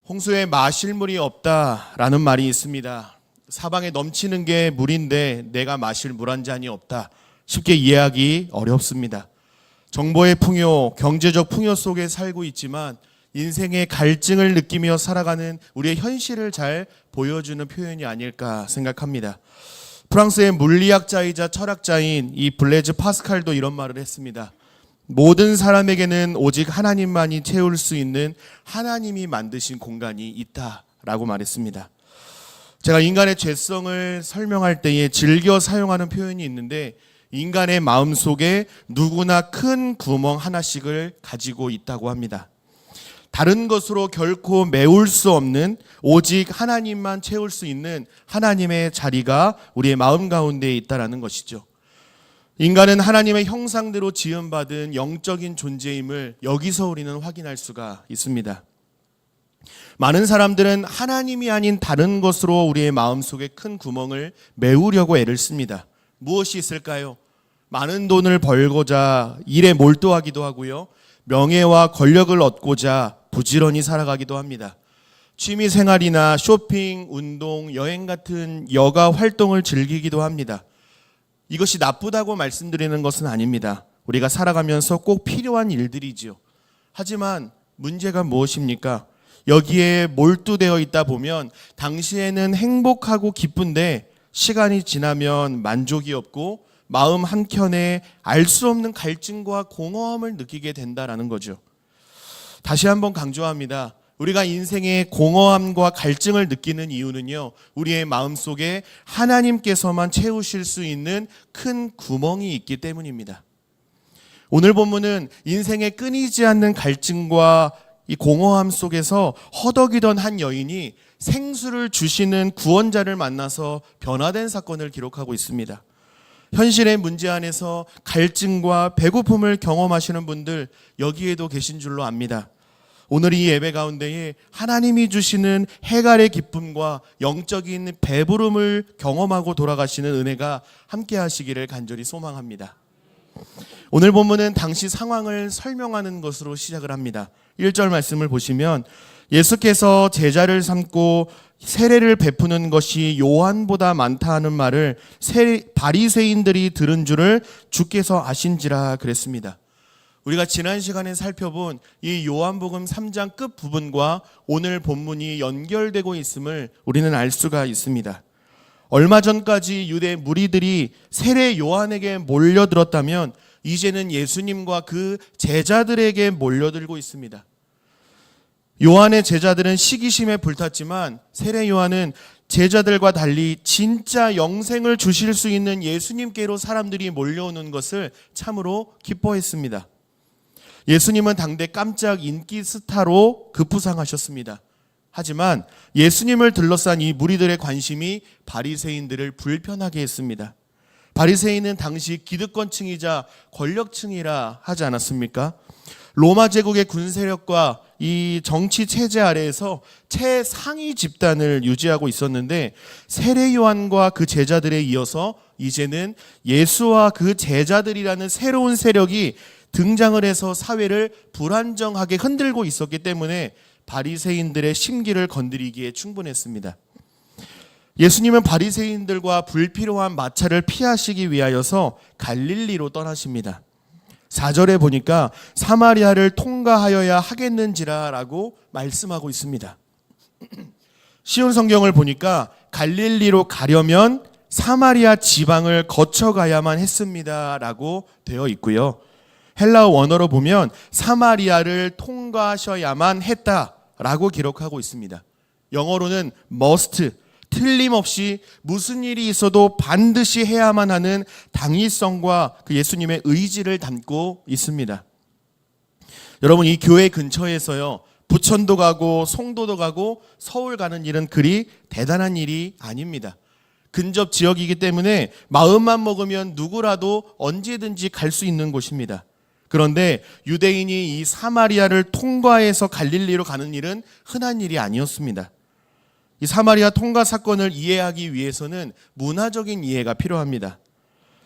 홍수에 마실 물이 없다라는 말이 있습니다. 사방에 넘치는 게 물인데 내가 마실 물 한 잔이 없다. 쉽게 이해하기 어렵습니다. 정보의 풍요, 경제적 풍요 속에 살고 있지만 인생의 갈증을 느끼며 살아가는 우리의 현실을 잘 보여주는 표현이 아닐까 생각합니다. 프랑스의 물리학자이자 철학자인 이 블레즈 파스칼도 이런 말을 했습니다. 모든 사람에게는 오직 하나님만이 채울 수 있는 하나님이 만드신 공간이 있다라고 말했습니다. 제가 인간의 죄성을 설명할 때에 즐겨 사용하는 표현이 있는데 인간의 마음속에 누구나 큰 구멍 하나씩을 가지고 있다고 합니다. 다른 것으로 결코 메울 수 없는 오직 하나님만 채울 수 있는 하나님의 자리가 우리의 마음 가운데 있다라는 것이죠. 인간은 하나님의 형상대로 지음받은 영적인 존재임을 여기서 우리는 확인할 수가 있습니다. 많은 사람들은 하나님이 아닌 다른 것으로 우리의 마음속에 큰 구멍을 메우려고 애를 씁니다. 무엇이 있을까요? 많은 돈을 벌고자 일에 몰두하기도 하고요. 명예와 권력을 얻고자 부지런히 살아가기도 합니다. 취미 생활이나 쇼핑, 운동, 여행 같은 여가 활동을 즐기기도 합니다. 이것이 나쁘다고 말씀드리는 것은 아닙니다. 우리가 살아가면서 꼭 필요한 일들이지요. 하지만 문제가 무엇입니까? 여기에 몰두되어 있다 보면 당시에는 행복하고 기쁜데 시간이 지나면 만족이 없고 마음 한켠에 알 수 없는 갈증과 공허함을 느끼게 된다라는 거죠. 다시 한번 강조합니다. 우리가 인생의 공허함과 갈증을 느끼는 이유는요, 우리의 마음속에 하나님께서만 채우실 수 있는 큰 구멍이 있기 때문입니다. 오늘 본문은 인생의 끊이지 않는 갈증과 이 공허함 속에서 허덕이던 한 여인이 생수를 주시는 구원자를 만나서 변화된 사건을 기록하고 있습니다. 현실의 문제 안에서 갈증과 배고픔을 경험하시는 분들 여기에도 계신 줄로 압니다. 오늘 이 예배 가운데에 하나님이 주시는 해갈의 기쁨과 영적인 배부름을 경험하고 돌아가시는 은혜가 함께 하시기를 간절히 소망합니다. 오늘 본문은 당시 상황을 설명하는 것으로 시작을 합니다. 1절 말씀을 보시면 예수께서 제자를 삼고 세례를 베푸는 것이 요한보다 많다 하는 말을 바리새인들이 들은 줄을 주께서 아신지라 그랬습니다. 우리가 지난 시간에 살펴본 이 요한복음 3장 끝부분과 오늘 본문이 연결되고 있음을 우리는 알 수가 있습니다. 얼마 전까지 유대 무리들이 세례 요한에게 몰려들었다면 이제는 예수님과 그 제자들에게 몰려들고 있습니다. 요한의 제자들은 시기심에 불탔지만 세례 요한은 제자들과 달리 진짜 영생을 주실 수 있는 예수님께로 사람들이 몰려오는 것을 참으로 기뻐했습니다. 예수님은 당대 깜짝 인기 스타로 급부상하셨습니다. 하지만 예수님을 둘러싼 이 무리들의 관심이 바리새인들을 불편하게 했습니다. 바리새인은 당시 기득권층이자 권력층이라 하지 않았습니까? 로마 제국의 군세력과 이 정치 체제 아래에서 최상위 집단을 유지하고 있었는데 세례 요한과 그 제자들에 이어서 이제는 예수와 그 제자들이라는 새로운 세력이 등장을 해서 사회를 불안정하게 흔들고 있었기 때문에 바리새인들의 심기를 건드리기에 충분했습니다. 예수님은 바리새인들과 불필요한 마찰을 피하시기 위하여서 갈릴리로 떠나십니다. 4절에 보니까 사마리아를 통과하여야 하겠는지라 라고 말씀하고 있습니다. 쉬운 성경을 보니까 갈릴리로 가려면 사마리아 지방을 거쳐가야만 했습니다 라고 되어 있고요. 헬라어 원어로 보면 사마리아를 통과하셔야만 했다라고 기록하고 있습니다. 영어로는 must, 틀림없이 무슨 일이 있어도 반드시 해야만 하는 당위성과 그 예수님의 의지를 담고 있습니다. 여러분, 이 교회 근처에서요, 부천도 가고 송도도 가고 서울 가는 일은 그리 대단한 일이 아닙니다. 근접 지역이기 때문에 마음만 먹으면 누구라도 언제든지 갈 수 있는 곳입니다. 그런데 유대인이 이 사마리아를 통과해서 갈릴리로 가는 일은 흔한 일이 아니었습니다. 이 사마리아 통과 사건을 이해하기 위해서는 문화적인 이해가 필요합니다.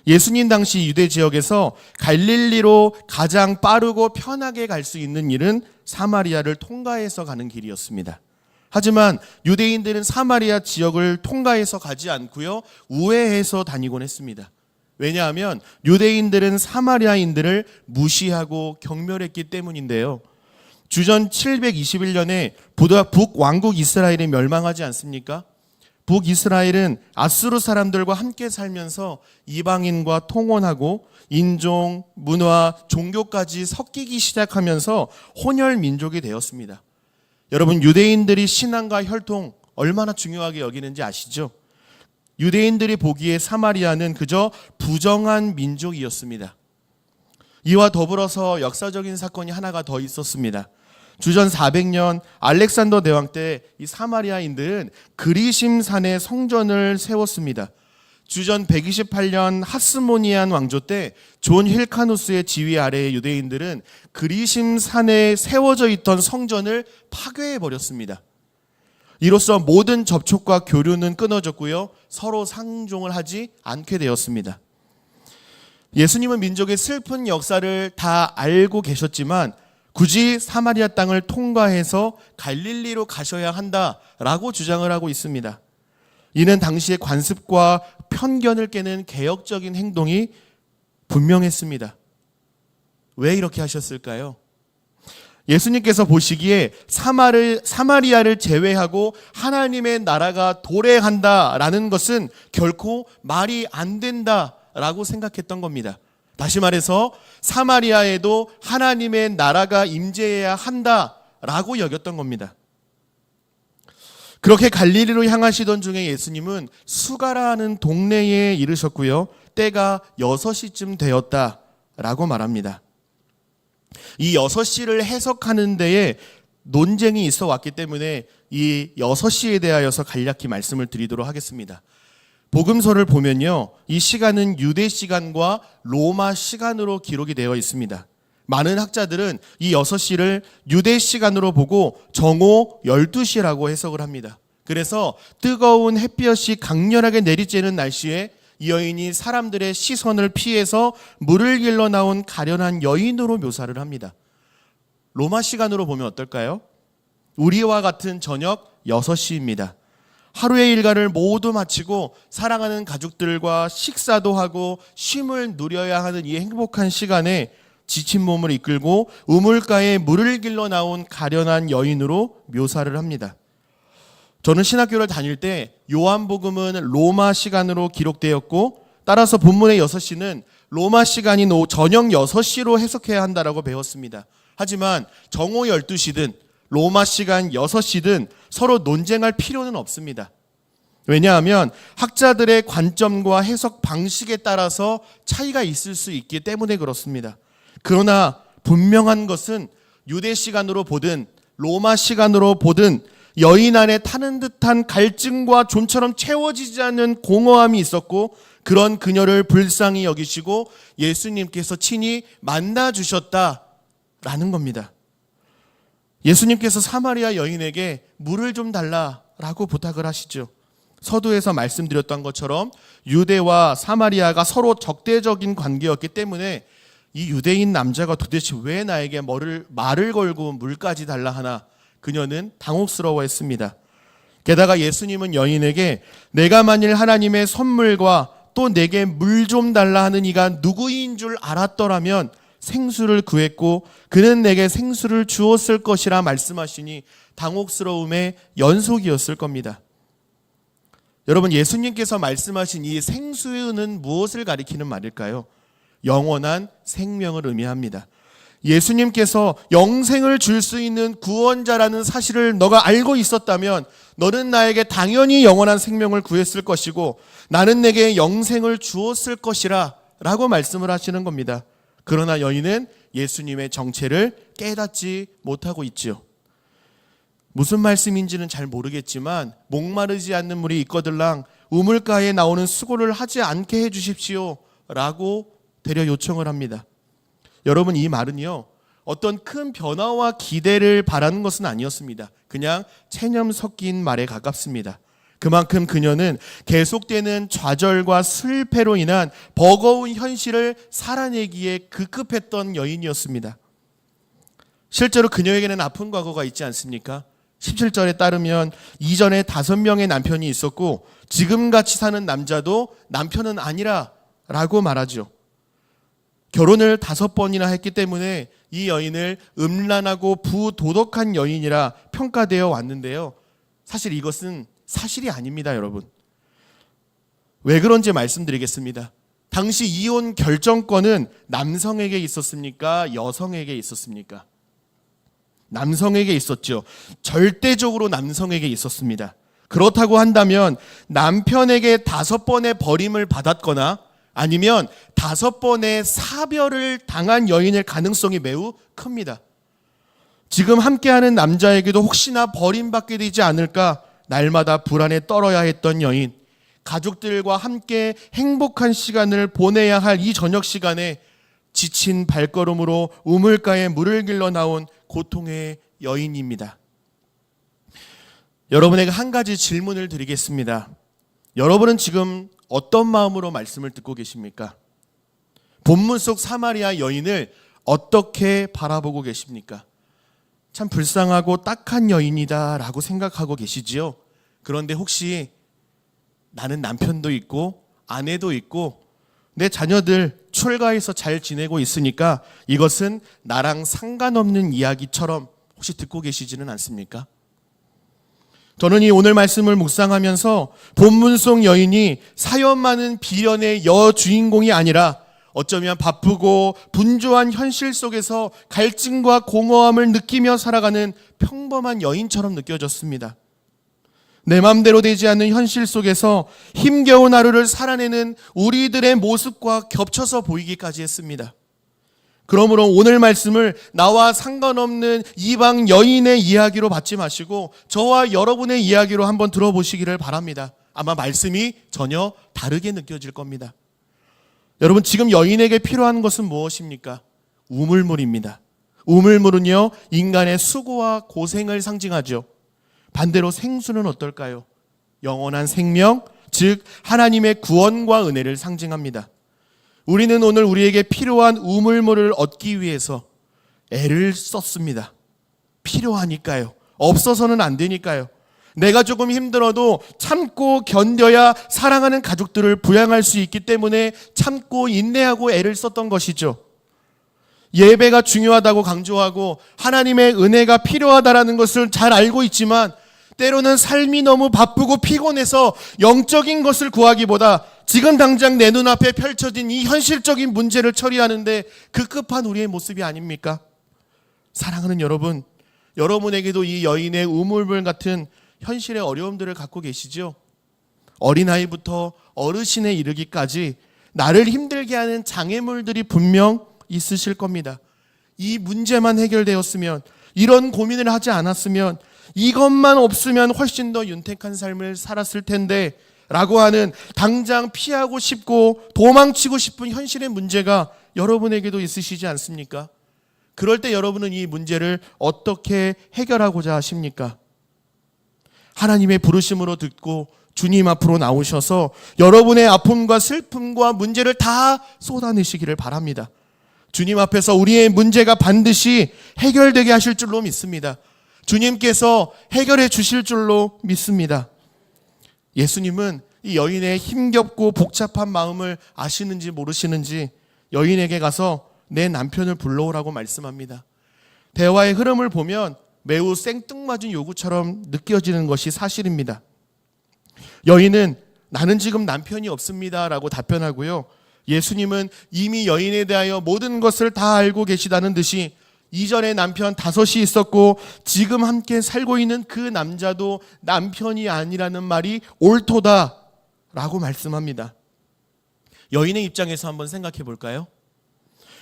예수님 당시 유대 지역에서 갈릴리로 가장 빠르고 편하게 갈 수 있는 일은 사마리아를 통과해서 가는 길이었습니다. 하지만 유대인들은 사마리아 지역을 통과해서 가지 않고요, 우회해서 다니곤 했습니다. 왜냐하면 유대인들은 사마리아인들을 무시하고 경멸했기 때문인데요. 주전 721년에 북왕국 이스라엘이 멸망하지 않습니까? 북이스라엘은 아수르 사람들과 함께 살면서 이방인과 통혼하고 인종, 문화, 종교까지 섞이기 시작하면서 혼혈 민족이 되었습니다. 여러분, 유대인들이 신앙과 혈통 얼마나 중요하게 여기는지 아시죠? 유대인들이 보기에 사마리아는 그저 부정한 민족이었습니다. 이와 더불어서 역사적인 사건이 하나가 더 있었습니다. 주전 400년 알렉산더 대왕 때 이 사마리아인들은 그리심산에 성전을 세웠습니다. 주전 128년 하스모니안 왕조 때 존 힐카누스의 지휘 아래의 유대인들은 그리심산에 세워져 있던 성전을 파괴해 버렸습니다. 이로써 모든 접촉과 교류는 끊어졌고요, 서로 상종을 하지 않게 되었습니다. 예수님은 민족의 슬픈 역사를 다 알고 계셨지만 굳이 사마리아 땅을 통과해서 갈릴리로 가셔야 한다라고 주장을 하고 있습니다. 이는 당시의 관습과 편견을 깨는 개혁적인 행동이 분명했습니다. 왜 이렇게 하셨을까요? 예수님께서 보시기에 사마리아를 제외하고 하나님의 나라가 도래한다라는 것은 결코 말이 안 된다라고 생각했던 겁니다. 다시 말해서 사마리아에도 하나님의 나라가 임재해야 한다라고 여겼던 겁니다. 그렇게 갈릴리로 향하시던 중에 예수님은 수가라는 동네에 이르셨고요, 때가 6시쯤 되었다라고 말합니다. 이 6시를 해석하는 데에 논쟁이 있어 왔기 때문에 이 6시에 대하여서 간략히 말씀을 드리도록 하겠습니다. 복음서를 보면요, 이 시간은 유대 시간과 로마 시간으로 기록이 되어 있습니다. 많은 학자들은 이 6시를 유대 시간으로 보고 정오 12시라고 해석을 합니다. 그래서 뜨거운 햇볕이 강렬하게 내리쬐는 날씨에 이 여인이 사람들의 시선을 피해서 물을 길러 나온 가련한 여인으로 묘사를 합니다. 로마 시간으로 보면 어떨까요? 우리와 같은 저녁 6시입니다. 하루의 일과를 모두 마치고 사랑하는 가족들과 식사도 하고 쉼을 누려야 하는 이 행복한 시간에 지친 몸을 이끌고 우물가에 물을 길러 나온 가련한 여인으로 묘사를 합니다. 저는 신학교를 다닐 때 요한복음은 로마 시간으로 기록되었고, 따라서 본문의 6시는 로마 시간인 저녁 6시로 해석해야 한다라고 배웠습니다. 하지만 정오 12시든 로마 시간 6시든 서로 논쟁할 필요는 없습니다. 왜냐하면 학자들의 관점과 해석 방식에 따라서 차이가 있을 수 있기 때문에 그렇습니다. 그러나 분명한 것은 유대 시간으로 보든 로마 시간으로 보든 여인 안에 타는 듯한 갈증과 좀처럼 채워지지 않는 공허함이 있었고, 그런 그녀를 불쌍히 여기시고 예수님께서 친히 만나주셨다라는 겁니다. 예수님께서 사마리아 여인에게 물을 좀 달라라고 부탁을 하시죠. 서두에서 말씀드렸던 것처럼 유대와 사마리아가 서로 적대적인 관계였기 때문에 이 유대인 남자가 도대체 왜 나에게 말을 걸고 물까지 달라 하나, 그녀는 당혹스러워했습니다. 게다가 예수님은 여인에게 내가 만일 하나님의 선물과 또 내게 물 좀 달라 하는 이가 누구인 줄 알았더라면 생수를 구했고 그는 내게 생수를 주었을 것이라 말씀하시니 당혹스러움의 연속이었을 겁니다. 여러분, 예수님께서 말씀하신 이 생수는 무엇을 가리키는 말일까요? 영원한 생명을 의미합니다. 예수님께서 영생을 줄 수 있는 구원자라는 사실을 너가 알고 있었다면 너는 나에게 당연히 영원한 생명을 구했을 것이고 나는 내게 영생을 주었을 것이라 라고 말씀을 하시는 겁니다. 그러나 여인은 예수님의 정체를 깨닫지 못하고 있지요. 무슨 말씀인지는 잘 모르겠지만 목마르지 않는 물이 있거들랑 우물가에 나오는 수고를 하지 않게 해주십시오 라고 되려 요청을 합니다. 여러분, 이 말은요, 어떤 큰 변화와 기대를 바라는 것은 아니었습니다. 그냥 체념 섞인 말에 가깝습니다. 그만큼 그녀는 계속되는 좌절과 슬패로 인한 버거운 현실을 살아내기에 급급했던 여인이었습니다. 실제로 그녀에게는 아픈 과거가 있지 않습니까? 17절에 따르면 이전에 5명의 남편이 있었고 지금같이 사는 남자도 남편은 아니라 라고 말하죠. 결혼을 5번이나 했기 때문에 이 여인을 음란하고 부도덕한 여인이라 평가되어 왔는데요. 사실 이것은 사실이 아닙니다, 여러분. 왜 그런지 말씀드리겠습니다. 당시 이혼 결정권은 남성에게 있었습니까? 여성에게 있었습니까? 남성에게 있었죠. 절대적으로 남성에게 있었습니다. 그렇다고 한다면 남편에게 5번의 버림을 받았거나 아니면 5번의 사별을 당한 여인일 가능성이 매우 큽니다. 지금 함께하는 남자에게도 혹시나 버림받게 되지 않을까 날마다 불안에 떨어야 했던 여인, 가족들과 함께 행복한 시간을 보내야 할 이 저녁 시간에 지친 발걸음으로 우물가에 물을 길러 나온 고통의 여인입니다. 여러분에게 한 가지 질문을 드리겠습니다. 여러분은 지금 어떤 마음으로 말씀을 듣고 계십니까? 본문 속 사마리아 여인을 어떻게 바라보고 계십니까? 참 불쌍하고 딱한 여인이다 라고 생각하고 계시지요? 그런데 혹시 나는 남편도 있고 아내도 있고 내 자녀들 출가해서 잘 지내고 있으니까 이것은 나랑 상관없는 이야기처럼 혹시 듣고 계시지는 않습니까? 저는 이 오늘 말씀을 묵상하면서 본문 속 여인이 사연 많은 비련의 여주인공이 아니라 어쩌면 바쁘고 분주한 현실 속에서 갈증과 공허함을 느끼며 살아가는 평범한 여인처럼 느껴졌습니다. 내 맘대로 되지 않는 현실 속에서 힘겨운 하루를 살아내는 우리들의 모습과 겹쳐서 보이기까지 했습니다. 그러므로 오늘 말씀을 나와 상관없는 이방 여인의 이야기로 받지 마시고 저와 여러분의 이야기로 한번 들어보시기를 바랍니다. 아마 말씀이 전혀 다르게 느껴질 겁니다. 여러분, 지금 여인에게 필요한 것은 무엇입니까? 우물물입니다. 우물물은요, 인간의 수고와 고생을 상징하죠. 반대로 생수는 어떨까요? 영원한 생명, 즉 하나님의 구원과 은혜를 상징합니다. 우리는 오늘 우리에게 필요한 우물물을 얻기 위해서 애를 썼습니다. 필요하니까요. 없어서는 안 되니까요. 내가 조금 힘들어도 참고 견뎌야 사랑하는 가족들을 부양할 수 있기 때문에 참고 인내하고 애를 썼던 것이죠. 예배가 중요하다고 강조하고 하나님의 은혜가 필요하다라는 것을 잘 알고 있지만 때로는 삶이 너무 바쁘고 피곤해서 영적인 것을 구하기보다 지금 당장 내 눈앞에 펼쳐진 이 현실적인 문제를 처리하는데 급급한 우리의 모습이 아닙니까? 사랑하는 여러분, 여러분에게도 이 여인의 우물물 같은 현실의 어려움들을 갖고 계시죠? 어린아이부터 어르신에 이르기까지 나를 힘들게 하는 장애물들이 분명 있으실 겁니다. 이 문제만 해결되었으면, 이런 고민을 하지 않았으면, 이것만 없으면 훨씬 더 윤택한 삶을 살았을 텐데 라고 하는 당장 피하고 싶고 도망치고 싶은 현실의 문제가 여러분에게도 있으시지 않습니까? 그럴 때 여러분은 이 문제를 어떻게 해결하고자 하십니까? 하나님의 부르심으로 듣고 주님 앞으로 나오셔서 여러분의 아픔과 슬픔과 문제를 다 쏟아내시기를 바랍니다. 주님 앞에서 우리의 문제가 반드시 해결되게 하실 줄로 믿습니다. 주님께서 해결해 주실 줄로 믿습니다. 예수님은 이 여인의 힘겹고 복잡한 마음을 아시는지 모르시는지 여인에게 가서 내 남편을 불러오라고 말씀합니다. 대화의 흐름을 보면 매우 생뚱맞은 요구처럼 느껴지는 것이 사실입니다. 여인은 나는 지금 남편이 없습니다 라고 답변하고요. 예수님은 이미 여인에 대하여 모든 것을 다 알고 계시다는 듯이 이전에 남편 5이 있었고 지금 함께 살고 있는 그 남자도 남편이 아니라는 말이 옳도다 라고 말씀합니다. 여인의 입장에서 한번 생각해 볼까요?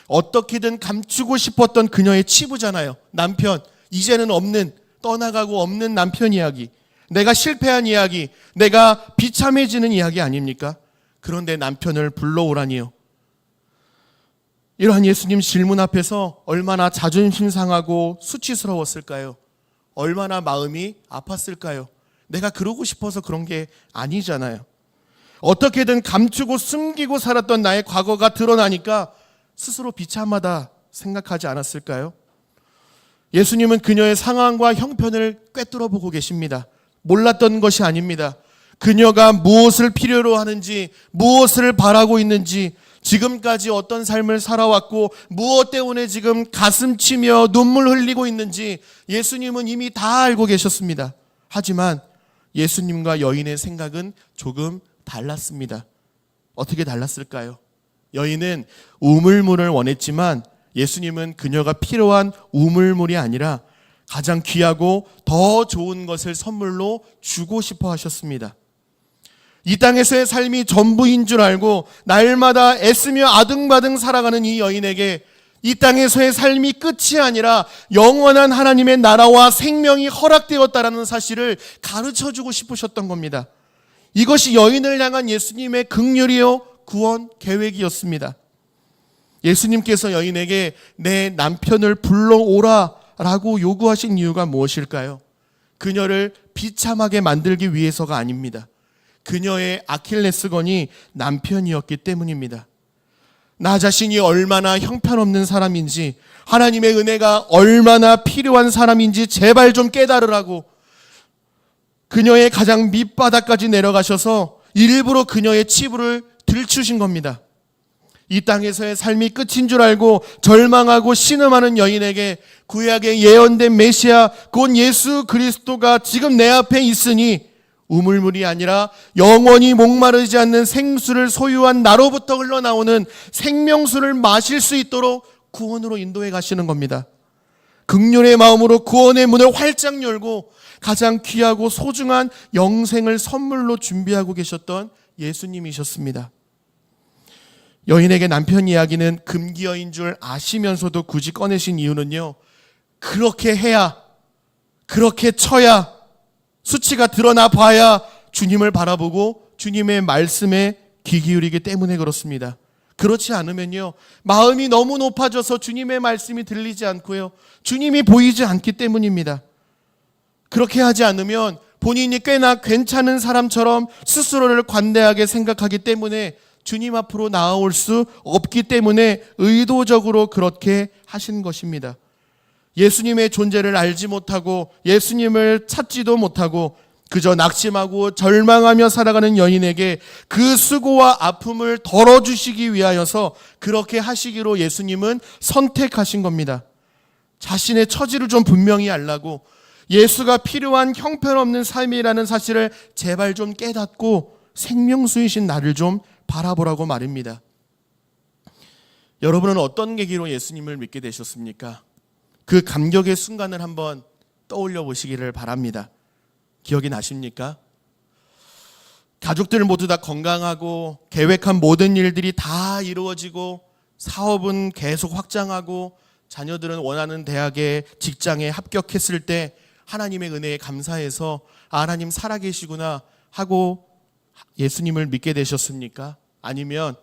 어떻게든 감추고 싶었던 그녀의 치부잖아요. 남편, 이제는 없는, 떠나가고 없는 남편 이야기, 내가 실패한 이야기, 내가 비참해지는 이야기 아닙니까? 그런데 남편을 불러오라니요. 이러한 예수님 질문 앞에서 얼마나 자존심 상하고 수치스러웠을까요? 얼마나 마음이 아팠을까요? 내가 그러고 싶어서 그런 게 아니잖아요. 어떻게든 감추고 숨기고 살았던 나의 과거가 드러나니까 스스로 비참하다 생각하지 않았을까요? 예수님은 그녀의 상황과 형편을 꿰뚫어 보고 계십니다. 몰랐던 것이 아닙니다. 그녀가 무엇을 필요로 하는지, 무엇을 바라고 있는지, 지금까지 어떤 삶을 살아왔고 무엇 때문에 지금 가슴 치며 눈물 흘리고 있는지 예수님은 이미 다 알고 계셨습니다. 하지만 예수님과 여인의 생각은 조금 달랐습니다. 어떻게 달랐을까요? 여인은 우물물을 원했지만 예수님은 그녀가 필요한 우물물이 아니라 가장 귀하고 더 좋은 것을 선물로 주고 싶어 하셨습니다. 이 땅에서의 삶이 전부인 줄 알고 날마다 애쓰며 아등바등 살아가는 이 여인에게 이 땅에서의 삶이 끝이 아니라 영원한 하나님의 나라와 생명이 허락되었다라는 사실을 가르쳐주고 싶으셨던 겁니다. 이것이 여인을 향한 예수님의 긍휼이요 구원 계획이었습니다. 예수님께서 여인에게 내 남편을 불러오라 라고 요구하신 이유가 무엇일까요? 그녀를 비참하게 만들기 위해서가 아닙니다. 그녀의 아킬레스건이 남편이었기 때문입니다. 나 자신이 얼마나 형편없는 사람인지, 하나님의 은혜가 얼마나 필요한 사람인지 제발 좀 깨달으라고 그녀의 가장 밑바닥까지 내려가셔서 일부러 그녀의 치부를 들추신 겁니다. 이 땅에서의 삶이 끝인 줄 알고 절망하고 신음하는 여인에게 구약에 예언된 메시아 곧 예수 그리스도가 지금 내 앞에 있으니 우물물이 아니라 영원히 목마르지 않는 생수를 소유한 나로부터 흘러나오는 생명수를 마실 수 있도록 구원으로 인도해 가시는 겁니다. 긍휼의 마음으로 구원의 문을 활짝 열고 가장 귀하고 소중한 영생을 선물로 준비하고 계셨던 예수님이셨습니다. 여인에게 남편 이야기는 금기어인 줄 아시면서도 굳이 꺼내신 이유는요, 그렇게 해야, 그렇게 쳐야, 수치가 드러나 봐야 주님을 바라보고 주님의 말씀에 귀 기울이기 때문에 그렇습니다. 그렇지 않으면요, 마음이 너무 높아져서 주님의 말씀이 들리지 않고요, 주님이 보이지 않기 때문입니다. 그렇게 하지 않으면 본인이 꽤나 괜찮은 사람처럼 스스로를 관대하게 생각하기 때문에 주님 앞으로 나아올 수 없기 때문에 의도적으로 그렇게 하신 것입니다. 예수님의 존재를 알지 못하고 예수님을 찾지도 못하고 그저 낙심하고 절망하며 살아가는 여인에게 그 수고와 아픔을 덜어주시기 위하여서 그렇게 하시기로 예수님은 선택하신 겁니다. 자신의 처지를 좀 분명히 알라고, 예수가 필요한 형편없는 삶이라는 사실을 제발 좀 깨닫고 생명수이신 나를 좀 바라보라고 말입니다. 여러분은 어떤 계기로 예수님을 믿게 되셨습니까? 그 감격의 순간을 한번 떠올려 보시기를 바랍니다. 기억이 나십니까? 가족들 모두 다 건강하고 계획한 모든 일들이 다 이루어지고 사업은 계속 확장하고 자녀들은 원하는 대학에 직장에 합격했을 때 하나님의 은혜에 감사해서 하나님 살아계시구나 하고 예수님을 믿게 되셨습니까? 아니면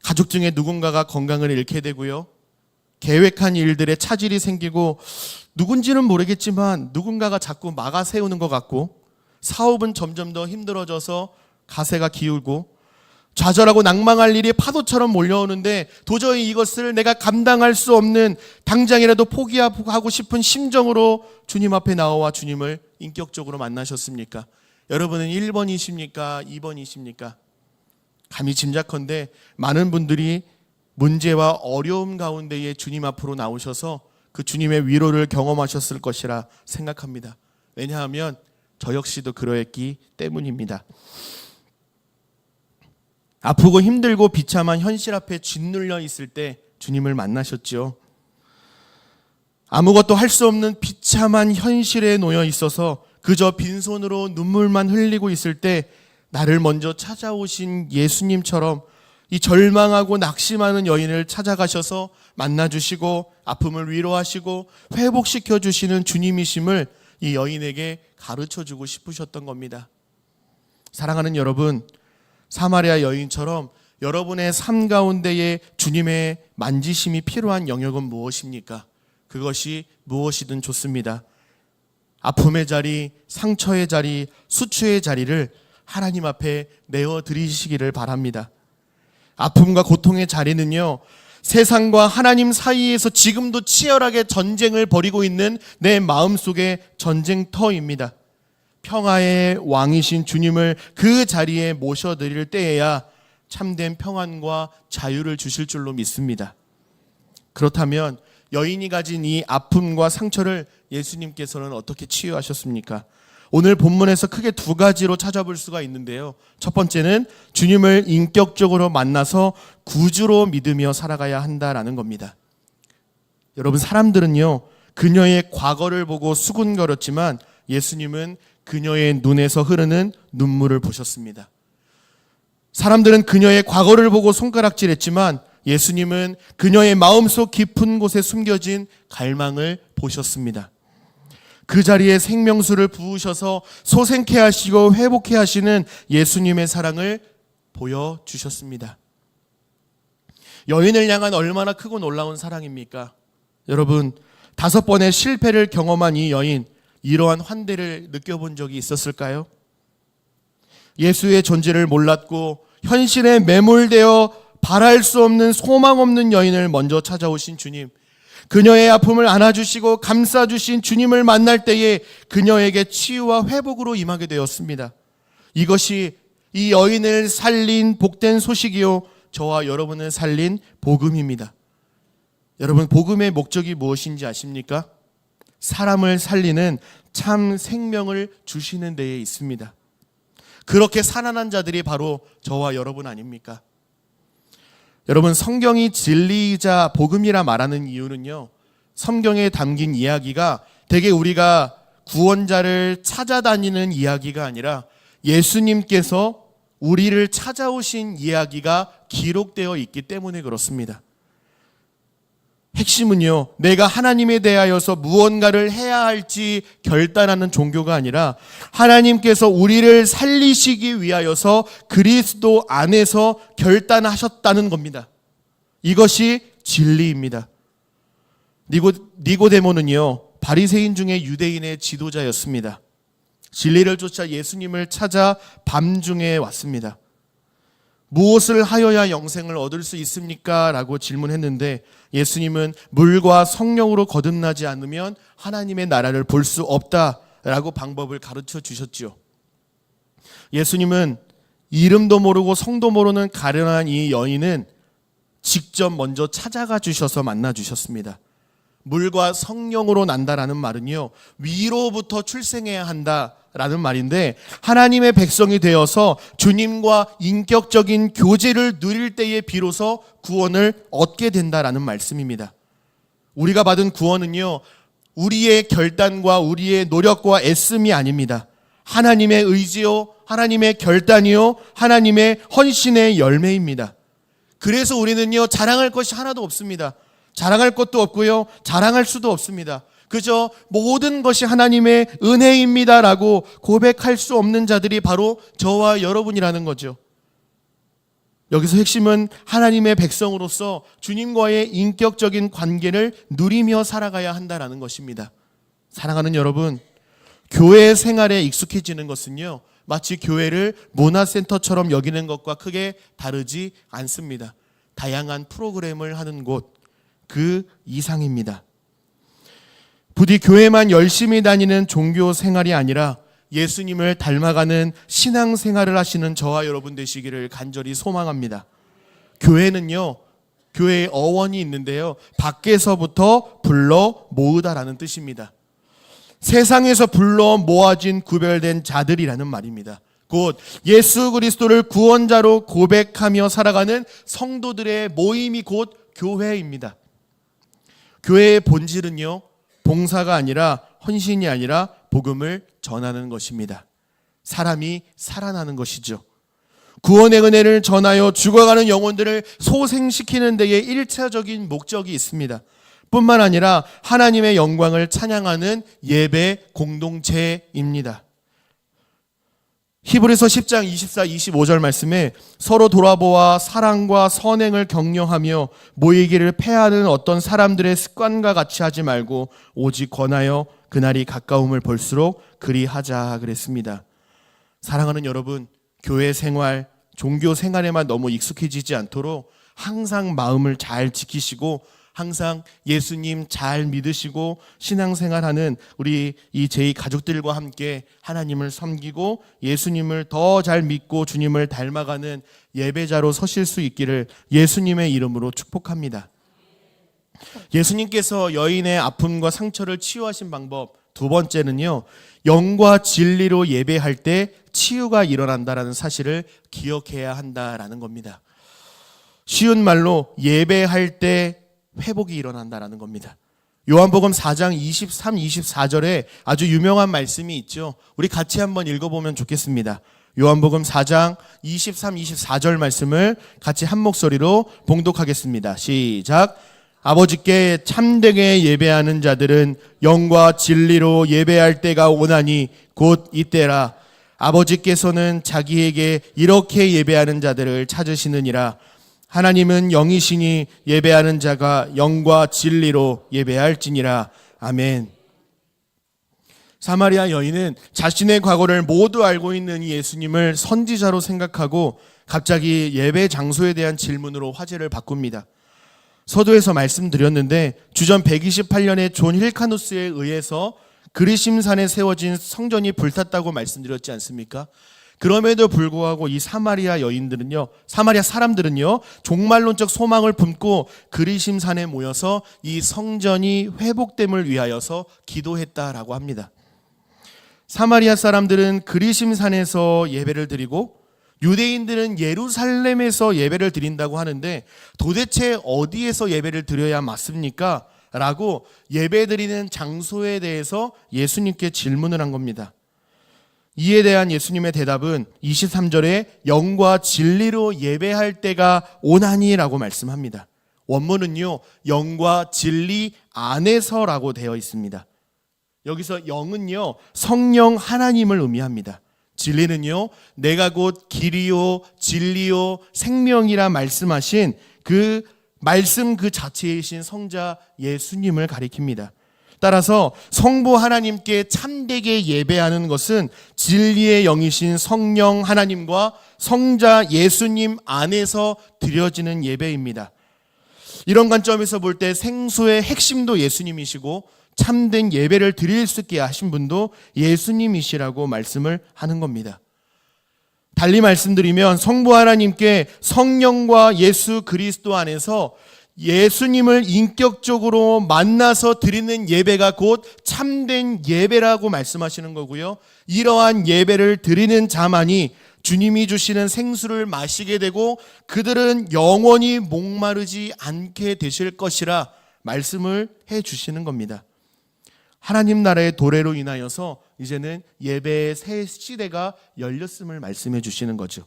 가족 중에 누군가가 건강을 잃게 되고요, 계획한 일들에 차질이 생기고 누군지는 모르겠지만 누군가가 자꾸 막아 세우는 것 같고 사업은 점점 더 힘들어져서 가세가 기울고 좌절하고 낭망할 일이 파도처럼 몰려오는데 도저히 이것을 내가 감당할 수 없는 당장이라도 포기하고 싶은 심정으로 주님 앞에 나와 주님을 인격적으로 만나셨습니까? 여러분은 1번이십니까? 2번이십니까? 감히 짐작컨대 많은 분들이 문제와 어려움 가운데에 주님 앞으로 나오셔서 그 주님의 위로를 경험하셨을 것이라 생각합니다. 왜냐하면 저 역시도 그러했기 때문입니다. 아프고 힘들고 비참한 현실 앞에 짓눌려 있을 때 주님을 만나셨죠. 아무것도 할 수 없는 비참한 현실에 놓여 있어서 그저 빈손으로 눈물만 흘리고 있을 때 나를 먼저 찾아오신 예수님처럼 이 절망하고 낙심하는 여인을 찾아가셔서 만나주시고 아픔을 위로하시고 회복시켜 주시는 주님이심을 이 여인에게 가르쳐주고 싶으셨던 겁니다. 사랑하는 여러분, 사마리아 여인처럼 여러분의 삶 가운데에 주님의 만지심이 필요한 영역은 무엇입니까? 그것이 무엇이든 좋습니다. 아픔의 자리, 상처의 자리, 수치의 자리를 하나님 앞에 내어드리시기를 바랍니다. 아픔과 고통의 자리는요, 세상과 하나님 사이에서 지금도 치열하게 전쟁을 벌이고 있는 내 마음속의 전쟁터입니다. 평화의 왕이신 주님을 그 자리에 모셔드릴 때에야 참된 평안과 자유를 주실 줄로 믿습니다. 그렇다면 여인이 가진 이 아픔과 상처를 예수님께서는 어떻게 치유하셨습니까? 오늘 본문에서 크게 두 가지로 찾아볼 수가 있는데요. 첫 번째는 주님을 인격적으로 만나서 구주로 믿으며 살아가야 한다라는 겁니다. 여러분, 사람들은요, 그녀의 과거를 보고 수군거렸지만 예수님은 그녀의 눈에서 흐르는 눈물을 보셨습니다. 사람들은 그녀의 과거를 보고 손가락질했지만 예수님은 그녀의 마음속 깊은 곳에 숨겨진 갈망을 보셨습니다. 그 자리에 생명수를 부으셔서 소생케 하시고 회복케 하시는 예수님의 사랑을 보여주셨습니다. 여인을 향한 얼마나 크고 놀라운 사랑입니까? 여러분, 5번의 실패를 경험한 이 여인, 이러한 환대를 느껴본 적이 있었을까요? 예수의 존재를 몰랐고 현실에 매몰되어 바랄 수 없는 소망 없는 여인을 먼저 찾아오신 주님, 그녀의 아픔을 안아주시고 감싸주신 주님을 만날 때에 그녀에게 치유와 회복으로 임하게 되었습니다. 이것이 이 여인을 살린 복된 소식이요, 저와 여러분을 살린 복음입니다. 여러분, 복음의 목적이 무엇인지 아십니까? 사람을 살리는 참 생명을 주시는 데에 있습니다. 그렇게 살아난 자들이 바로 저와 여러분 아닙니까? 여러분, 성경이 진리이자 복음이라 말하는 이유는요, 성경에 담긴 이야기가 대개 우리가 구원자를 찾아다니는 이야기가 아니라 예수님께서 우리를 찾아오신 이야기가 기록되어 있기 때문에 그렇습니다. 핵심은요, 내가 하나님에 대하여서 무언가를 해야 할지 결단하는 종교가 아니라 하나님께서 우리를 살리시기 위하여서 그리스도 안에서 결단하셨다는 겁니다. 이것이 진리입니다. 니고데모는요, 바리새인 중에 유대인의 지도자였습니다. 진리를 쫓아 예수님을 찾아 밤중에 왔습니다. 무엇을 하여야 영생을 얻을 수 있습니까? 라고 질문했는데 예수님은 물과 성령으로 거듭나지 않으면 하나님의 나라를 볼 수 없다라고 방법을 가르쳐 주셨지요. 예수님은 이름도 모르고 성도 모르는 가련한 이 여인은 직접 먼저 찾아가 주셔서 만나 주셨습니다. 물과 성령으로 난다라는 말은요, 위로부터 출생해야 한다라는 말인데 하나님의 백성이 되어서 주님과 인격적인 교제를 누릴 때에 비로소 구원을 얻게 된다라는 말씀입니다. 우리가 받은 구원은요, 우리의 결단과 우리의 노력과 애씀이 아닙니다. 하나님의 의지요, 하나님의 결단이요, 하나님의 헌신의 열매입니다. 그래서 우리는요, 자랑할 것이 하나도 없습니다. 자랑할 것도 없고요, 자랑할 수도 없습니다. 그저 모든 것이 하나님의 은혜입니다라고 고백할 수 없는 자들이 바로 저와 여러분이라는 거죠. 여기서 핵심은 하나님의 백성으로서 주님과의 인격적인 관계를 누리며 살아가야 한다는 것입니다. 사랑하는 여러분, 교회 생활에 익숙해지는 것은요, 마치 교회를 문화센터처럼 여기는 것과 크게 다르지 않습니다. 다양한 프로그램을 하는 곳, 그 이상입니다. 부디 교회만 열심히 다니는 종교 생활이 아니라 예수님을 닮아가는 신앙 생활을 하시는 저와 여러분 되시기를 간절히 소망합니다. 교회는요, 교회의 어원이 있는데요, 밖에서부터 불러 모으다라는 뜻입니다. 세상에서 불러 모아진 구별된 자들이라는 말입니다. 곧 예수 그리스도를 구원자로 고백하며 살아가는 성도들의 모임이 곧 교회입니다. 교회의 본질은요, 봉사가 아니라 헌신이 아니라 복음을 전하는 것입니다. 사람이 살아나는 것이죠. 구원의 은혜를 전하여 죽어가는 영혼들을 소생시키는 데에 1차적인 목적이 있습니다. 뿐만 아니라 하나님의 영광을 찬양하는 예배 공동체입니다. 히브리서 10장 24, 25절 말씀에 서로 돌아보아 사랑과 선행을 격려하며 모이기를 패하는 어떤 사람들의 습관과 같이 하지 말고 오직 권하여 그날이 가까움을 볼수록 그리하자 그랬습니다. 사랑하는 여러분, 교회 생활, 종교 생활에만 너무 익숙해지지 않도록 항상 마음을 잘 지키시고 항상 예수님 잘 믿으시고 신앙생활하는 우리 이 제2 가족들과 함께 하나님을 섬기고 예수님을 더 잘 믿고 주님을 닮아가는 예배자로 서실 수 있기를 예수님의 이름으로 축복합니다. 예수님께서 여인의 아픔과 상처를 치유하신 방법 두 번째는요, 영과 진리로 예배할 때 치유가 일어난다라는 사실을 기억해야 한다라는 겁니다. 쉬운 말로 예배할 때 회복이 일어난다라는 겁니다. 요한복음 4장 23, 24절에 아주 유명한 말씀이 있죠. 우리 같이 한번 읽어보면 좋겠습니다. 요한복음 4장 23, 24절 말씀을 같이 한 목소리로 봉독하겠습니다. 시작. 아버지께 참되게 예배하는 자들은 영과 진리로 예배할 때가 오나니 곧 이때라. 아버지께서는 자기에게 이렇게 예배하는 자들을 찾으시느니라. 하나님은 영이시니 예배하는 자가 영과 진리로 예배할지니라. 아멘. 사마리아 여인은 자신의 과거를 모두 알고 있는 예수님을 선지자로 생각하고 갑자기 예배 장소에 대한 질문으로 화제를 바꿉니다. 서두에서 말씀드렸는데 주전 128년에 존 힐카누스에 의해서 그리심산에 세워진 성전이 불탔다고 말씀드렸지 않습니까? 그럼에도 불구하고 이 사마리아 사람들은요, 종말론적 소망을 품고 그리심산에 모여서 이 성전이 회복됨을 위하여서 기도했다라고 합니다. 사마리아 사람들은 그리심산에서 예배를 드리고 유대인들은 예루살렘에서 예배를 드린다고 하는데 도대체 어디에서 예배를 드려야 맞습니까? 라고 예배 드리는 장소에 대해서 예수님께 질문을 한 겁니다. 이에 대한 예수님의 대답은 23절에 영과 진리로 예배할 때가 오나니라고 말씀합니다. 원문은요, 영과 진리 안에서라고 되어 있습니다. 여기서 영은요, 성령 하나님을 의미합니다. 진리는요, 내가 곧 길이요 진리요 생명이라 말씀하신 그 말씀 그 자체이신 성자 예수님을 가리킵니다. 따라서 성부 하나님께 참되게 예배하는 것은 진리의 영이신 성령 하나님과 성자 예수님 안에서 드려지는 예배입니다. 이런 관점에서 볼 때 생수의 핵심도 예수님이시고 참된 예배를 드릴 수 있게 하신 분도 예수님이시라고 말씀을 하는 겁니다. 달리 말씀드리면 성부 하나님께 성령과 예수 그리스도 안에서 예수님을 인격적으로 만나서 드리는 예배가 곧 참된 예배라고 말씀하시는 거고요. 이러한 예배를 드리는 자만이 주님이 주시는 생수를 마시게 되고 그들은 영원히 목마르지 않게 되실 것이라 말씀을 해 주시는 겁니다. 하나님 나라의 도래로 인하여서 이제는 예배의 새 시대가 열렸음을 말씀해 주시는 거죠.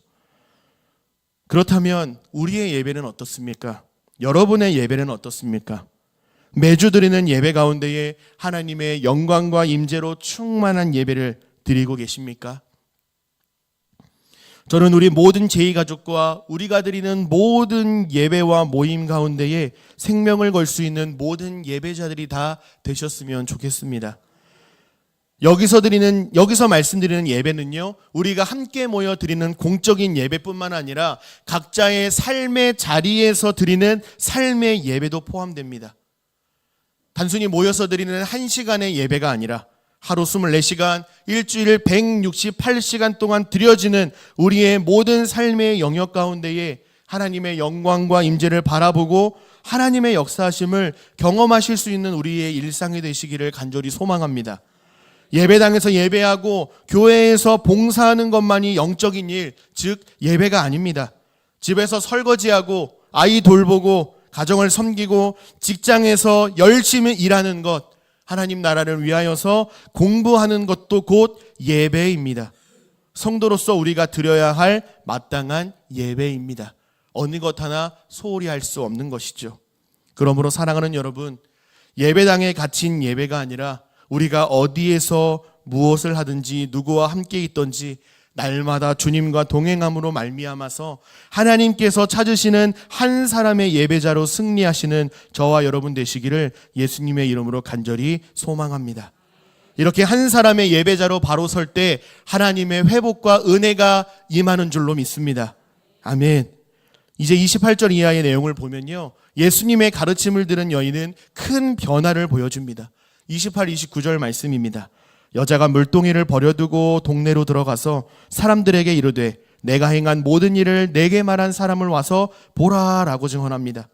그렇다면 우리의 예배는 어떻습니까? 여러분의 예배는 어떻습니까? 매주 드리는 예배 가운데에 하나님의 영광과 임재로 충만한 예배를 드리고 계십니까? 저는 우리 모든 제2가족과 우리가 드리는 모든 예배와 모임 가운데에 생명을 걸 수 있는 모든 예배자들이 다 되셨으면 좋겠습니다. 여기서 말씀드리는 예배는요, 우리가 함께 모여 드리는 공적인 예배뿐만 아니라 각자의 삶의 자리에서 드리는 삶의 예배도 포함됩니다. 단순히 모여서 드리는 1시간의 예배가 아니라 하루 24시간, 일주일 168시간 동안 드려지는 우리의 모든 삶의 영역 가운데에 하나님의 영광과 임재를 바라보고 하나님의 역사하심을 경험하실 수 있는 우리의 일상이 되시기를 간절히 소망합니다. 예배당에서 예배하고 교회에서 봉사하는 것만이 영적인 일, 즉 예배가 아닙니다. 집에서 설거지하고 아이 돌보고 가정을 섬기고 직장에서 열심히 일하는 것, 하나님 나라를 위하여서 공부하는 것도 곧 예배입니다. 성도로서 우리가 드려야 할 마땅한 예배입니다. 어느 것 하나 소홀히 할 수 없는 것이죠. 그러므로 사랑하는 여러분, 예배당에 갇힌 예배가 아니라 우리가 어디에서 무엇을 하든지 누구와 함께 있든지 날마다 주님과 동행함으로 말미암아서 하나님께서 찾으시는 한 사람의 예배자로 승리하시는 저와 여러분 되시기를 예수님의 이름으로 간절히 소망합니다. 이렇게 한 사람의 예배자로 바로 설 때 하나님의 회복과 은혜가 임하는 줄로 믿습니다. 아멘. 이제 28절 이하의 내용을 보면요, 예수님의 가르침을 들은 여인은 큰 변화를 보여줍니다. 28, 29절 말씀입니다. 여자가 물동이를 버려두고 동네로 들어가서 사람들에게 이르되 내가 행한 모든 일을 내게 말한 사람을 와서 보라라고 증언합니다.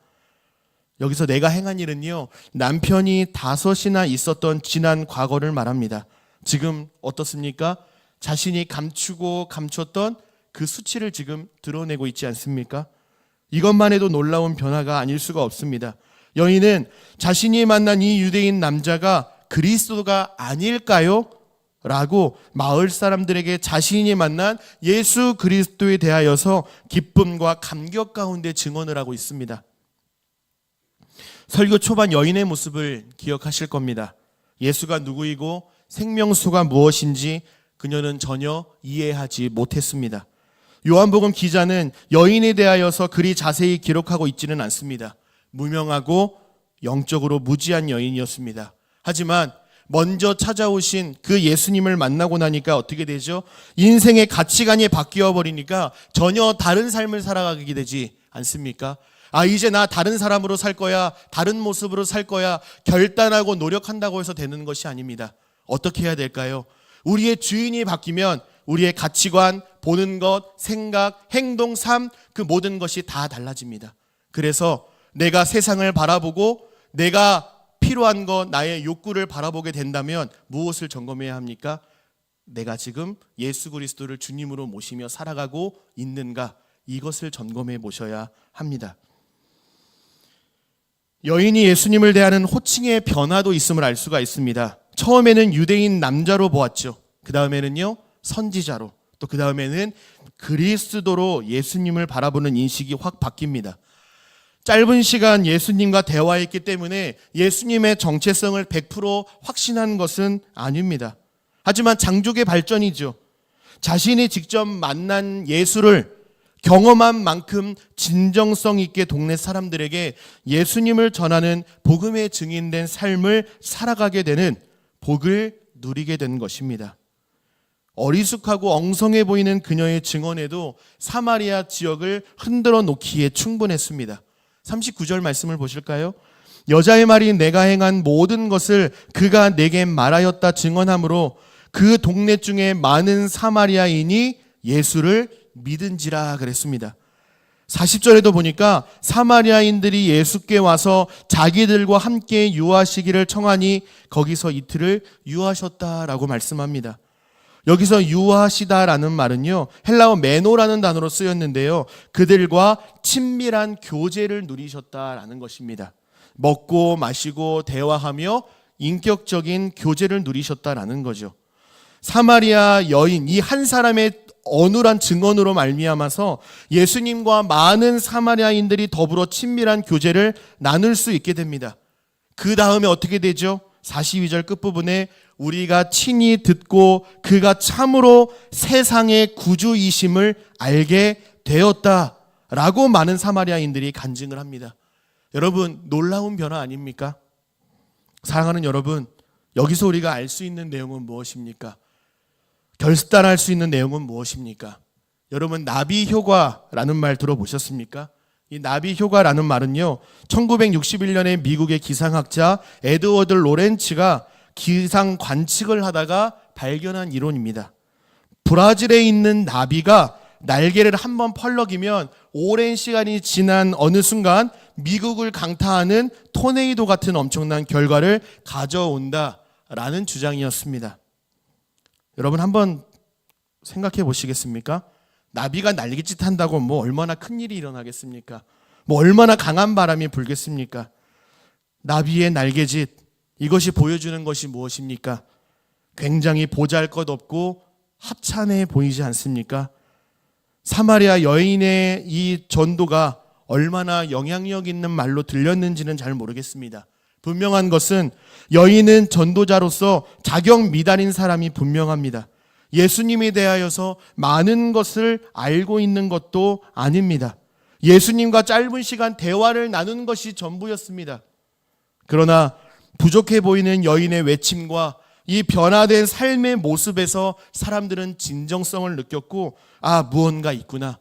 여기서 내가 행한 일은요, 남편이 5이나 있었던 지난 과거를 말합니다. 지금 어떻습니까? 자신이 감추고 감췄던 그 수치를 지금 드러내고 있지 않습니까? 이것만 해도 놀라운 변화가 아닐 수가 없습니다. 여인은 자신이 만난 이 유대인 남자가 그리스도가 아닐까요? 라고 마을 사람들에게 자신이 만난 예수 그리스도에 대하여서 기쁨과 감격 가운데 증언을 하고 있습니다. 설교 초반 여인의 모습을 기억하실 겁니다. 예수가 누구이고 생명수가 무엇인지 그녀는 전혀 이해하지 못했습니다. 요한복음 기자는 여인에 대하여서 그리 자세히 기록하고 있지는 않습니다. 무명하고 영적으로 무지한 여인이었습니다. 하지만 먼저 찾아오신 그 예수님을 만나고 나니까 어떻게 되죠? 인생의 가치관이 바뀌어 버리니까 전혀 다른 삶을 살아가게 되지 않습니까? 이제 나 다른 사람으로 살 거야, 다른 모습으로 살 거야, 결단하고 노력한다고 해서 되는 것이 아닙니다. 어떻게 해야 될까요? 우리의 주인이 바뀌면 우리의 가치관, 보는 것, 생각, 행동, 삶, 그 모든 것이 다 달라집니다. 그래서 내가 세상을 바라보고 내가 필요한 것, 나의 욕구를 바라보게 된다면 무엇을 점검해야 합니까? 내가 지금 예수 그리스도를 주님으로 모시며 살아가고 있는가? 이것을 점검해 보셔야 합니다. 여인이 예수님을 대하는 호칭의 변화도 있음을 알 수가 있습니다. 처음에는 유대인 남자로 보았죠. 그 다음에는요, 선지자로, 또 그 다음에는 그리스도로 예수님을 바라보는 인식이 확 바뀝니다. 짧은 시간 예수님과 대화했기 때문에 예수님의 정체성을 100% 확신한 것은 아닙니다. 하지만 장족의 발전이죠. 자신이 직접 만난 예수를 경험한 만큼 진정성 있게 동네 사람들에게 예수님을 전하는 복음의 증인된 삶을 살아가게 되는 복을 누리게 된 것입니다. 어리숙하고 엉성해 보이는 그녀의 증언에도 사마리아 지역을 흔들어 놓기에 충분했습니다. 39절 말씀을 보실까요? 여자의 말이 내가 행한 모든 것을 그가 내게 말하였다 증언하므로 그 동네 중에 많은 사마리아인이 예수를 믿은지라 그랬습니다. 40절에도 보니까 사마리아인들이 예수께 와서 자기들과 함께 유하시기를 청하니 거기서 이틀을 유하셨다라고 말씀합니다. 여기서 유하시다라는 말은요, 헬라어 메노라는 단어로 쓰였는데요, 그들과 친밀한 교제를 누리셨다라는 것입니다. 먹고 마시고 대화하며 인격적인 교제를 누리셨다라는 거죠. 사마리아 여인, 이 한 사람의 어눌한 증언으로 말미암아서 예수님과 많은 사마리아인들이 더불어 친밀한 교제를 나눌 수 있게 됩니다. 그 다음에 어떻게 되죠? 42절 끝부분에 우리가 친히 듣고 그가 참으로 세상의 구주이심을 알게 되었다라고 많은 사마리아인들이 간증을 합니다. 여러분, 놀라운 변화 아닙니까? 사랑하는 여러분, 여기서 우리가 알 수 있는 내용은 무엇입니까? 결단할 수 있는 내용은 무엇입니까? 여러분, 나비 효과라는 말 들어보셨습니까? 이 나비 효과라는 말은요, 1961년에 미국의 기상학자 에드워드 로렌츠가 기상 관측을 하다가 발견한 이론입니다. 브라질에 있는 나비가 날개를 한번 펄럭이면 오랜 시간이 지난 어느 순간 미국을 강타하는 토네이도 같은 엄청난 결과를 가져온다라는 주장이었습니다. 여러분, 한번 생각해 보시겠습니까? 나비가 날갯짓 한다고 뭐 얼마나 큰 일이 일어나겠습니까? 뭐 얼마나 강한 바람이 불겠습니까? 나비의 날갯짓, 이것이 보여주는 것이 무엇입니까? 굉장히 보잘것없고 하찮아 보이지 않습니까? 사마리아 여인의 이 전도가 얼마나 영향력 있는 말로 들렸는지는 잘 모르겠습니다. 분명한 것은 여인은 전도자로서 자격 미달인 사람이 분명합니다. 예수님에 대하여서 많은 것을 알고 있는 것도 아닙니다. 예수님과 짧은 시간 대화를 나눈 것이 전부였습니다. 그러나 부족해 보이는 여인의 외침과 이 변화된 삶의 모습에서 사람들은 진정성을 느꼈고, 무언가 있구나.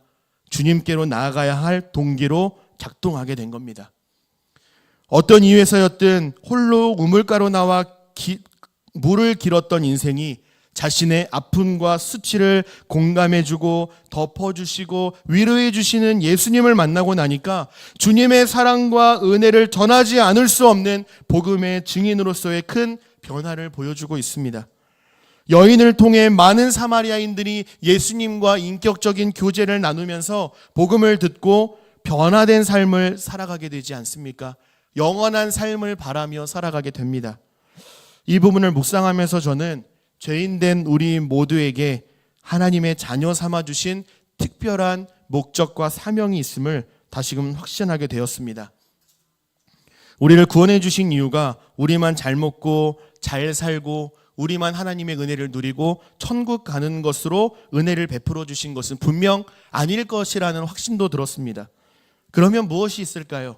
주님께로 나아가야 할 동기로 작동하게 된 겁니다. 어떤 이유에서였든 홀로 우물가로 나와 물을 길었던 인생이 자신의 아픔과 수치를 공감해주고 덮어주시고 위로해주시는 예수님을 만나고 나니까 주님의 사랑과 은혜를 전하지 않을 수 없는 복음의 증인으로서의 큰 변화를 보여주고 있습니다. 여인을 통해 많은 사마리아인들이 예수님과 인격적인 교제를 나누면서 복음을 듣고 변화된 삶을 살아가게 되지 않습니까? 영원한 삶을 바라며 살아가게 됩니다. 이 부분을 묵상하면서 저는 죄인된 우리 모두에게 하나님의 자녀 삼아주신 특별한 목적과 사명이 있음을 다시금 확신하게 되었습니다. 우리를 구원해 주신 이유가 우리만 잘 먹고 잘 살고 우리만 하나님의 은혜를 누리고 천국 가는 것으로 은혜를 베풀어 주신 것은 분명 아닐 것이라는 확신도 들었습니다. 그러면 무엇이 있을까요?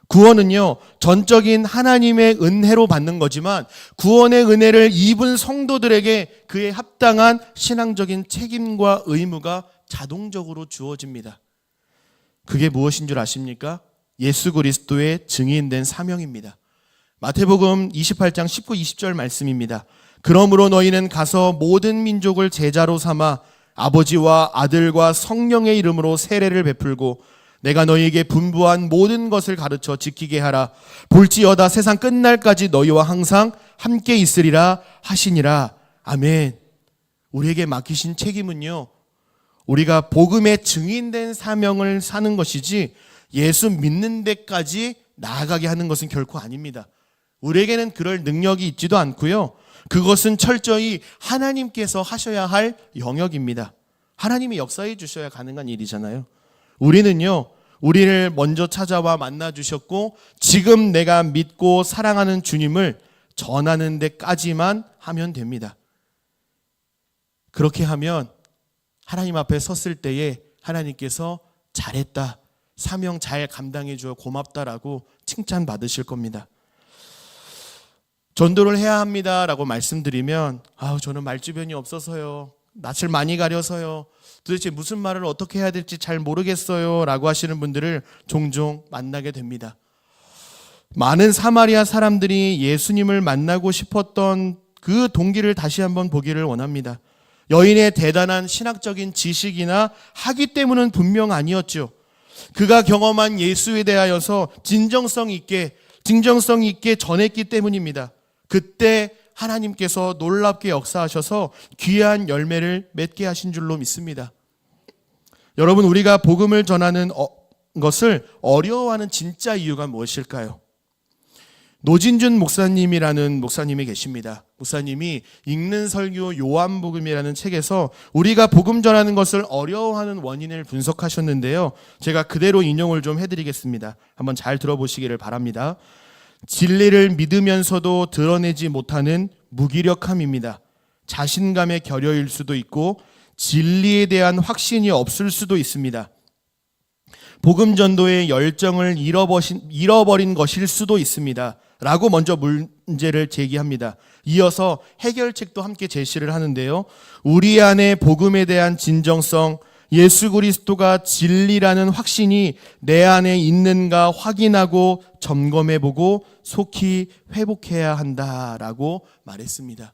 구원은요, 전적인 하나님의 은혜로 받는 거지만 구원의 은혜를 입은 성도들에게 그에 합당한 신앙적인 책임과 의무가 자동적으로 주어집니다. 그게 무엇인 줄 아십니까? 예수 그리스도의 증인된 사명입니다. 마태복음 28장 19, 20절 말씀입니다. 그러므로 너희는 가서 모든 민족을 제자로 삼아 아버지와 아들과 성령의 이름으로 세례를 베풀고 내가 너희에게 분부한 모든 것을 가르쳐 지키게 하라. 볼지어다 세상 끝날까지 너희와 항상 함께 있으리라 하시니라. 아멘. 우리에게 맡기신 책임은요, 우리가 복음의 증인된 사명을 사는 것이지 예수 믿는 데까지 나아가게 하는 것은 결코 아닙니다. 우리에게는 그럴 능력이 있지도 않고요. 그것은 철저히 하나님께서 하셔야 할 영역입니다. 하나님이 역사해 주셔야 가능한 일이잖아요. 우리는요, 우리를 먼저 찾아와 만나 주셨고 지금 내가 믿고 사랑하는 주님을 전하는 데까지만 하면 됩니다. 그렇게 하면 하나님 앞에 섰을 때에 하나님께서 잘했다, 사명 잘 감당해 주어 고맙다라고 칭찬받으실 겁니다. 전도를 해야 합니다라고 말씀드리면 저는 말주변이 없어서요, 낯을 많이 가려서요, 도대체 무슨 말을 어떻게 해야 될지 잘 모르겠어요 라고 하시는 분들을 종종 만나게 됩니다. 많은 사마리아 사람들이 예수님을 만나고 싶었던 그 동기를 다시 한번 보기를 원합니다. 여인의 대단한 신학적인 지식이나 학위 때문은 분명 아니었죠. 그가 경험한 예수에 대하여서 진정성 있게 전했기 때문입니다. 그때 하나님께서 놀랍게 역사하셔서 귀한 열매를 맺게 하신 줄로 믿습니다. 여러분, 우리가 복음을 전하는 것을 어려워하는 진짜 이유가 무엇일까요? 노진준 목사님이라는 목사님이 계십니다. 목사님이 읽는 설교 요한복음이라는 책에서 우리가 복음 전하는 것을 어려워하는 원인을 분석하셨는데요, 제가 그대로 인용을 좀 해드리겠습니다. 한번 잘 들어보시기를 바랍니다. 진리를 믿으면서도 드러내지 못하는 무기력함입니다. 자신감의 결여일 수도 있고 진리에 대한 확신이 없을 수도 있습니다. 복음 전도의 열정을 잃어버린 것일 수도 있습니다. 라고 먼저 문제를 제기합니다. 이어서 해결책도 함께 제시를 하는데요, 우리 안에 복음에 대한 진정성, 예수 그리스도가 진리라는 확신이 내 안에 있는가 확인하고 점검해보고 속히 회복해야 한다라고 말했습니다.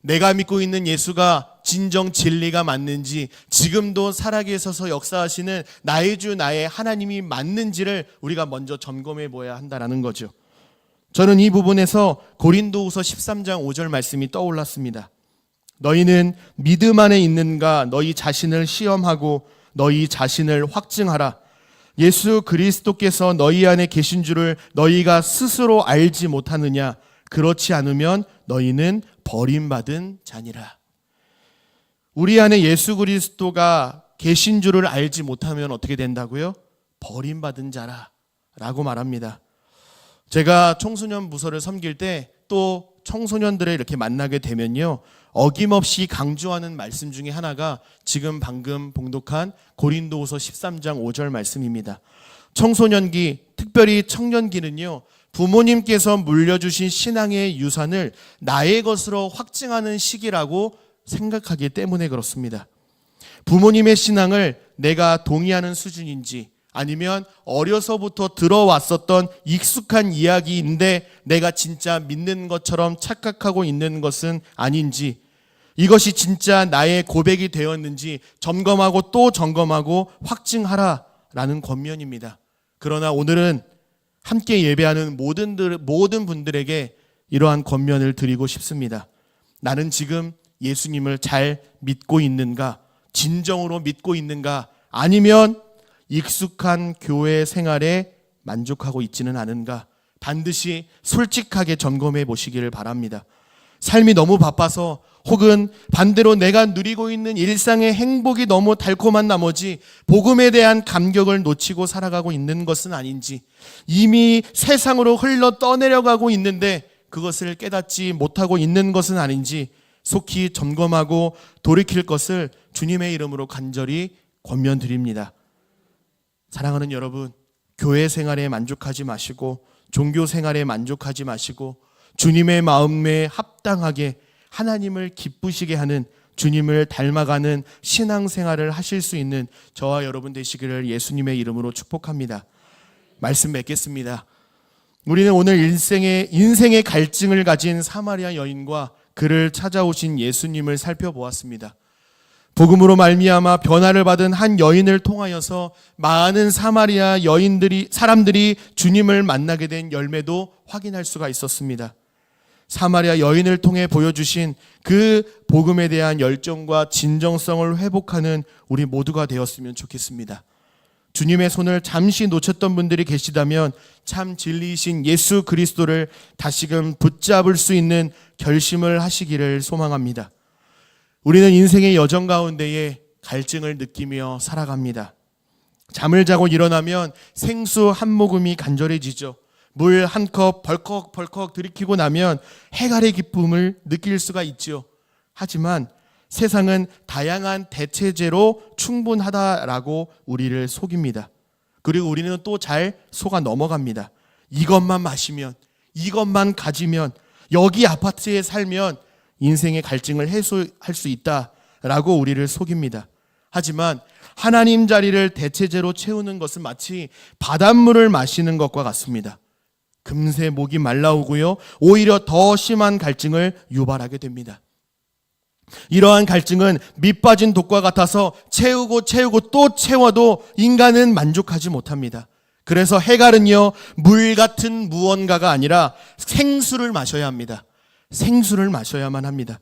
내가 믿고 있는 예수가 진정 진리가 맞는지, 지금도 살아계셔서 역사하시는 나의 주 나의 하나님이 맞는지를 우리가 먼저 점검해 보아야 한다는 거죠. 저는 이 부분에서 고린도후서 13장 5절 말씀이 떠올랐습니다. 너희는 믿음 안에 있는가 너희 자신을 시험하고 너희 자신을 확증하라. 예수 그리스도께서 너희 안에 계신 줄을 너희가 스스로 알지 못하느냐? 그렇지 않으면 너희는 버림받은 자니라. 우리 안에 예수 그리스도가 계신 줄을 알지 못하면 어떻게 된다고요? 버림받은 자라고 말합니다. 제가 청소년 부서를 섬길 때 또 청소년들을 이렇게 만나게 되면요, 어김없이 강조하는 말씀 중에 하나가 지금 방금 봉독한 고린도후서 13장 5절 말씀입니다. 청소년기, 특별히 청년기는요, 부모님께서 물려주신 신앙의 유산을 나의 것으로 확증하는 시기라고 생각하기 때문에 그렇습니다. 부모님의 신앙을 내가 동의하는 수준인지, 아니면 어려서부터 들어왔었던 익숙한 이야기인데 내가 진짜 믿는 것처럼 착각하고 있는 것은 아닌지, 이것이 진짜 나의 고백이 되었는지 점검하고 또 점검하고 확증하라라는 권면입니다. 그러나 오늘은 함께 예배하는 모든 분들에게 이러한 권면을 드리고 싶습니다. 나는 지금 예수님을 잘 믿고 있는가? 진정으로 믿고 있는가? 아니면 익숙한 교회 생활에 만족하고 있지는 않은가? 반드시 솔직하게 점검해 보시기를 바랍니다. 삶이 너무 바빠서, 혹은 반대로 내가 누리고 있는 일상의 행복이 너무 달콤한 나머지 복음에 대한 감격을 놓치고 살아가고 있는 것은 아닌지, 이미 세상으로 흘러 떠내려가고 있는데 그것을 깨닫지 못하고 있는 것은 아닌지 속히 점검하고 돌이킬 것을 주님의 이름으로 간절히 권면드립니다. 사랑하는 여러분, 교회 생활에 만족하지 마시고 종교 생활에 만족하지 마시고 주님의 마음에 합당하게 하나님을 기쁘시게 하는, 주님을 닮아가는 신앙생활을 하실 수 있는 저와 여러분 되시기를 예수님의 이름으로 축복합니다. 말씀 맺겠습니다. 우리는 오늘 인생의 갈증을 가진 사마리아 여인과 그를 찾아오신 예수님을 살펴보았습니다. 복음으로 말미암아 변화를 받은 한 여인을 통하여서 많은 사마리아 사람들이 주님을 만나게 된 열매도 확인할 수가 있었습니다. 사마리아 여인을 통해 보여주신 그 복음에 대한 열정과 진정성을 회복하는 우리 모두가 되었으면 좋겠습니다. 주님의 손을 잠시 놓쳤던 분들이 계시다면 참 진리이신 예수 그리스도를 다시금 붙잡을 수 있는 결심을 하시기를 소망합니다. 우리는 인생의 여정 가운데에 갈증을 느끼며 살아갑니다. 잠을 자고 일어나면 생수 한 모금이 간절해지죠. 물 한 컵 벌컥벌컥 들이키고 나면 해갈의 기쁨을 느낄 수가 있죠. 하지만 세상은 다양한 대체제로 충분하다라고 우리를 속입니다. 그리고 우리는 또 잘 속아 넘어갑니다. 이것만 마시면, 이것만 가지면, 여기 아파트에 살면 인생의 갈증을 해소할 수 있다라고 우리를 속입니다. 하지만 하나님 자리를 대체제로 채우는 것은 마치 바닷물을 마시는 것과 같습니다. 금세 목이 말라오고요, 오히려 더 심한 갈증을 유발하게 됩니다. 이러한 갈증은 밑 빠진 독과 같아서 채우고 또 채워도 인간은 만족하지 못합니다. 그래서 해갈은요, 물 같은 무언가가 아니라 생수를 마셔야 합니다. 생수를 마셔야만 합니다.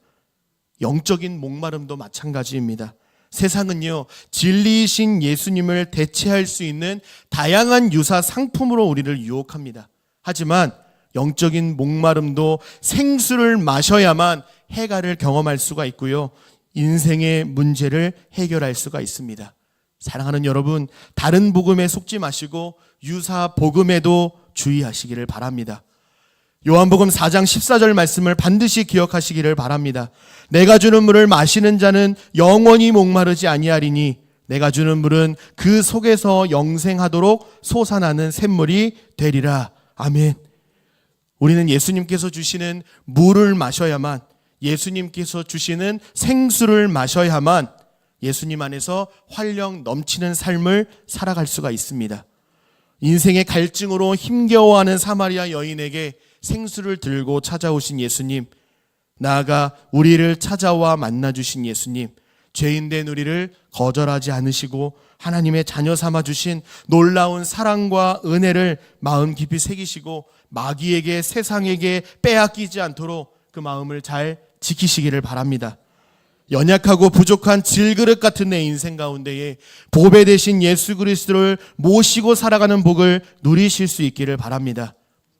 영적인 목마름도 마찬가지입니다. 세상은요, 진리이신 예수님을 대체할 수 있는 다양한 유사 상품으로 우리를 유혹합니다. 하지만 영적인 목마름도 생수를 마셔야만 해갈을 경험할 수가 있고요, 인생의 문제를 해결할 수가 있습니다. 사랑하는 여러분, 다른 복음에 속지 마시고 유사 복음에도 주의하시기를 바랍니다. 요한복음 4장 14절 말씀을 반드시 기억하시기를 바랍니다. 내가 주는 물을 마시는 자는 영원히 목마르지 아니하리니 내가 주는 물은 그 속에서 영생하도록 솟아나는 샘물이 되리라. 아멘. 우리는 예수님께서 주시는 물을 마셔야만, 예수님께서 주시는 생수를 마셔야만 예수님 안에서 활력 넘치는 삶을 살아갈 수가 있습니다. 인생의 갈증으로 힘겨워하는 사마리아 여인에게 생수를 들고 찾아오신 예수님, 나아가 우리를 찾아와 만나주신 예수님, 죄인된 우리를 거절하지 않으시고 하나님의 자녀 삼아 주신 놀라운 사랑과 은혜를 마음 깊이 새기시고 마귀에게, 세상에게 빼앗기지 않도록 그 마음을 잘 지키시기를 바랍니다. 연약하고 부족한 질그릇 같은 내 인생 가운데에 보배 되신 예수 그리스도를 모시고 살아가는 복을 누리실 수 있기를 바랍니다.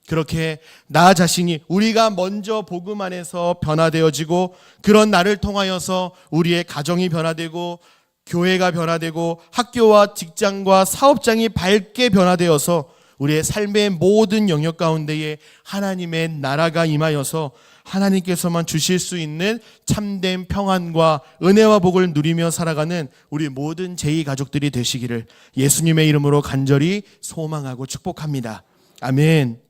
그렇게 나 자신이, 우리가 먼저 복음 안에서 변화되어지고 그런 나를 통하여서 우리의 가정이 변화되고 교회가 변화되고 학교와 직장과 사업장이 밝게 변화되어서 우리의 삶의 모든 영역 가운데에 하나님의 나라가 임하여서 하나님께서만 주실 수 있는 참된 평안과 은혜와 복을 누리며 살아가는 우리 모든 제2 가족들이 되시기를 예수님의 이름으로 간절히 소망하고 축복합니다. 아멘.